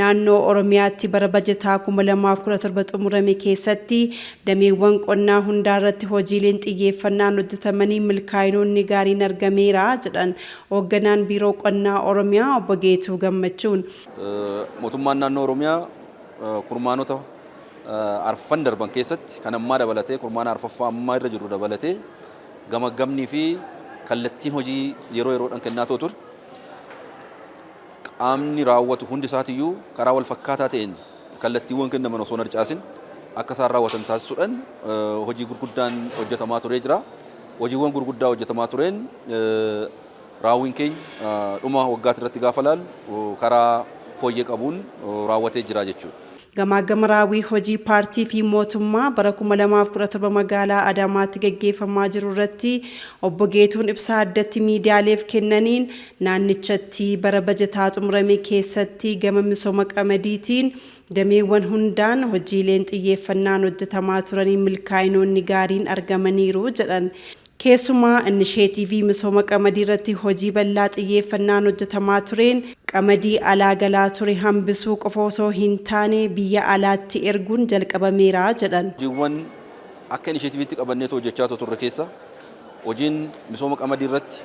Naannoo Oromiyaatti bara bajataa 2017 xumurame keessatti dameewwan qonnaa hundaarratti hojiileen xiyyeeffannaan hojjetamanii milkaa'inoonni gaariin argameera jedhan hoogganaan biiroo qonnaa Oromiyaa obbo Geetuu Gammachuun. Mootummaan naannoo Oromiyaa kurmaanota arfan darban keessatti kan ammaa dabalatee kurmaana arfaffaa ammaa irra jiru dabalatee gamagamnii fi kallattiin hojii yeroo yeroodhaan kennaa ture. Qaamni raawwatu hundi isaatiyyuu karaa wal fakkaataa ta'een kallattiiwwan kennaman osoo hin harcaasin akka isaan raawwatan taasisuudhaan hojii gurguddaan hojjetamaa turee jira. Hojiiwwan gurguddaa hojjetamaa tureen raawwiin keenya dhuma waggaatti irratti gaafa laalu karaa fooyyee qabuun raawwatee jira jechuudha. Gamaagama raawwii hojii paartii fi mootummaa bara 2017 magaalaa Adaamaatti gaggeeffamaa jiru irratti obbo Geetuun ibsaa addatti miidiyaaleef kennaniin naannichatti bara bajataa xumurame keessatti gama misooma qamadiitiin dameewwan hundaan hojiileen xiyyeeffannaan hojjetamaa turanii milkaa'inoonni gaariin argamaniiru jedhan. Keessumaa inisheetiivii misooma qamadii irratti hojii bal'aa xiyyeeffannaan hojjetamaa tureen qamadii alaa galaa ture hambisuu qofa osoo hin taane biyya alaatti erguun jalqabameera jedhan. Hojiiwwan akka inisheetiiviitti qabanneetu hojjechaa turre keessa hojiin misooma qamadii irratti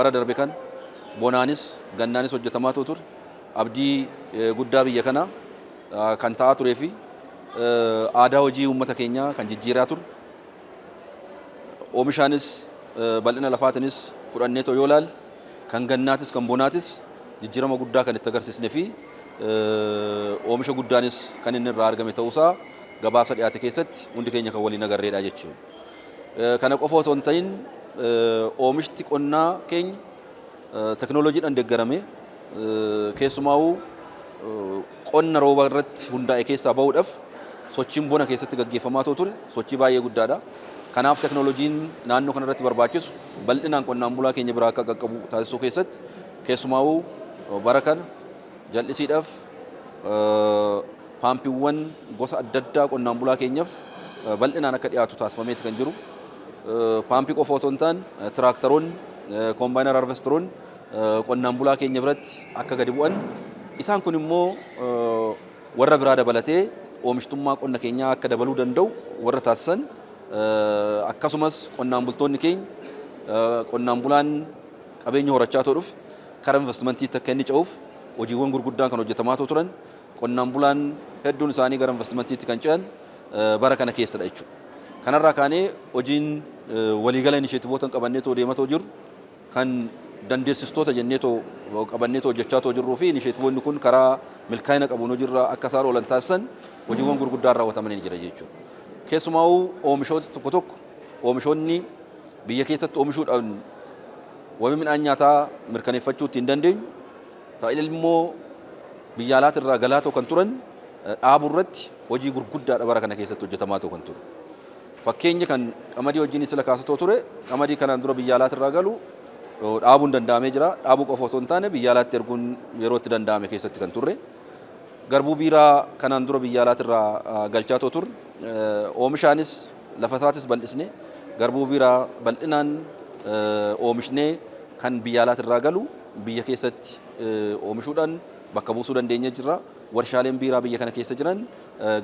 bara darbe kan bonaanis gannaanis hojjetamaa ture. Abdii guddaa biyya kanaa kan ta'aa turee fi aadaa hojii uummata keenyaa kan jijjiiraa ture. Oomishaanis bal'ina lafaatinis fudhanneetoo yoo ilaalle kan gannaatis kan bonaatis jijjiirama guddaa kan itti agarsiisnee fi oomisha guddaanis kan inni irraa argame ta'uusaa gabaasa dhiyaate keessatti hundi keenya kan waliin agarreedha jechuudha. Kana qofa osoo hin ta'in oomishti qonnaa keenya teknooloojiidhaan deeggarame keessumaa'uu qonna rooba irratti hundaa'e keessaa bahuudhaaf sochiin bona keessatti gaggeeffamaa ture sochii baay'ee guddaadha. Kanaaf teknooloojiin naannoo kanarratti barbaachisu bal'inaan qonnaan bulaa keenya biraa akka qaqqabu taasisuu keessatti keessumaa'uu bara kana jal'isiidhaaf paampiiwwan gosa adda addaa qonnaan bulaa keenyaaf bal'inaan akka dhiyaatu taasifameeti kan jiru. Paampii qofa osoo hin taane tiraaktaroonni, koombaayinara harvesteroonni qonnaan bulaa keenya biratti akka gadi bu'an isaan kun immoo warra biraa dabalatee oomishtummaa qonna keenyaa akka dabaluu danda'u warra taasisan. Akkasumas qonnaan bultoonni keenya qonnaan bulaan qabeenya horachaa dhufe karaa investimentii akka inni ce'uuf hojiiwwan gurguddaan kan hojjetamaa turan qonnaan bulaan hedduun isaanii gara investimentiitti kan ce'an bara kana keessadha jechuudha. Kanarraa kaanee hojiin waliigala inisheetiivoota qabanneetoo deematoo jiru kan dandeessistoota jenneetoo qabanneetoo hojjechaa jirruu fi inisheetiivoonni kun karaa milkaa'ina qabuun hojiirra akka isaan oolan taasisan hojiiwwan gurguddaan raawwatamanii jira jechuudha. Keessumaa'uu oomishoota tokko tokko oomishoonni biyya keessatti oomishuudhaan wabii midhaan nyaataa mirkaneeffachuu ittiin dandeenyu ta'ee immoo biyya alaatti irraa galaa kan turan dhaabuu irratti hojii gurguddaadha bara kana keessatti hojjetamaa kan ture. Fakkeenya kan qamadii wajjin sila kaasatoo ture qamadii kanaan dura biyya alaatti irraa galu dhaabuun danda'amee jira. Dhaabuu qofa osoo hin taane biyya alaatti erguun yeroo itti danda'ame keessatti kan turre. Garbuu biiraa kanaan dura biyya alaatti irraa galchaa turre. Oomishaanis lafa isaatis bal'isne garbuu biiraa bal'inaan oomishnee kan biyya alaatti irraa galu biyya keessatti oomishuudhaan bakka buusuu dandeenya jira. Warshaaleen biiraa biyya kana keessa jiran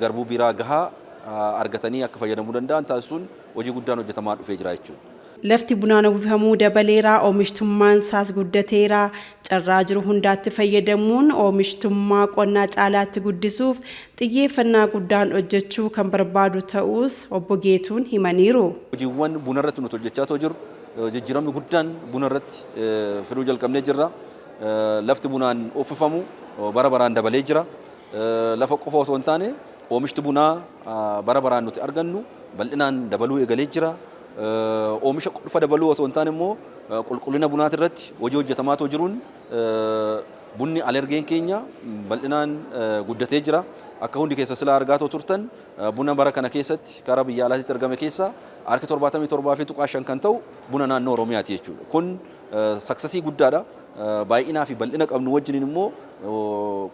garbuu biiraa gahaa argatanii akka fayyadamuu danda'an taasisuun hojii guddaan hojjetamaa dhufee jira jechuudha. Lafti bunaan uwwifamuu dabaleera oomishtummaan isaas guddateera carraa jiru hundaatti fayyadamuun oomishtummaa qonnaa caalaatti guddisuuf xiyyeeffannaa guddaan hojjechuu kan barbaadu ta'us obbo Geetuun himaniiru. Hojiiwwan buna irratti nuti hojjechaa jiru jijjiiramni guddaan buna irratti fiduu jalqabnee jirra. Lafti bunaan uwwifamu bara baraan dabalee jira. Lafa qofa osoo hin taane oomishti bunaa bara baraan nuti argannu bal'inaan dabaluu eegalee jira. Oomisha dhufa dabaluu osoo hin taane immoo qulqullina bunaati irratti hojii hojjetamaa jiruun bunni alergeen keenya bal'inaan guddatee jira. Akka hundi keessa silaa argaa turtan buna bara kana keessatti karaa biyya alaatti argame keessa harki 77.5 kan ta'u buna naannoo Oromiyaati jechuudha. Kun saksasii guddaadha. Baay'inaa fi bal'ina qabnu wajjin immoo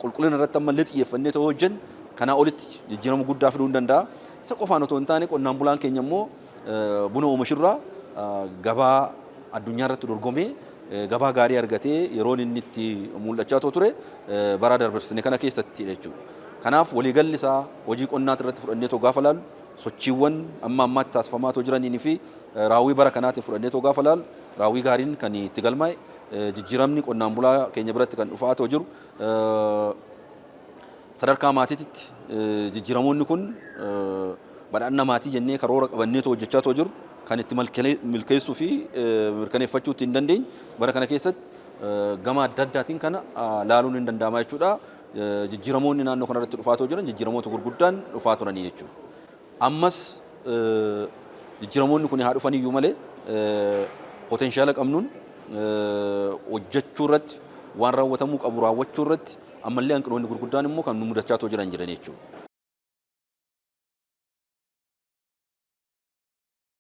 qulqullina irratti ammallee xiyyeeffannee ta'uu hojjennu kanaa olitti jijjiirama guddaa fiduu ni danda'a. Isa qofaan otoo hin taane qonnaan bulaan keenya immoo buna oomishurraa gabaa addunyaa irratti dorgomee gabaa gaarii argatee yeroon inni itti mul'achaa ture bara darbisne kana keessatti jechuudha. Kanaaf waliigalli isaa hojii qonnaa irratti fudhannee gaafa laalu sochiiwwan amma ammaatti taasifamaa jiranii fi raawwii bara kanaatiin fudhannee gaafa laalu raawwii gaariin kan itti galmaa'e jijjiiramni qonnaan bulaa keenya biratti kan dhufaa jiru sadarkaa maatiitti jijjiiramoonni kun badhaadhina maatii jennee karoora qabannee hojjechaa jiru kan itti milkeessuu fi mirkaneeffachuu hin dandeenye bara kana keessatti gama adda addaatiin kana laaluun hin danda'ama jechuudha. Jijjiiramoonni naannoo kanarratti dhufaa jiran jijjiiramoota gurguddaan dhufaa turanii jechuudha. Ammas jijjiiramoonni kun haa dhufan iyyuu malee potenshaala qabnuun hojjechuu irratti waan raawwatamuu qabu raawwachuu irratti ammallee hanqinoonni gurguddaan immoo kan nu mudachaa jiran jechuudha.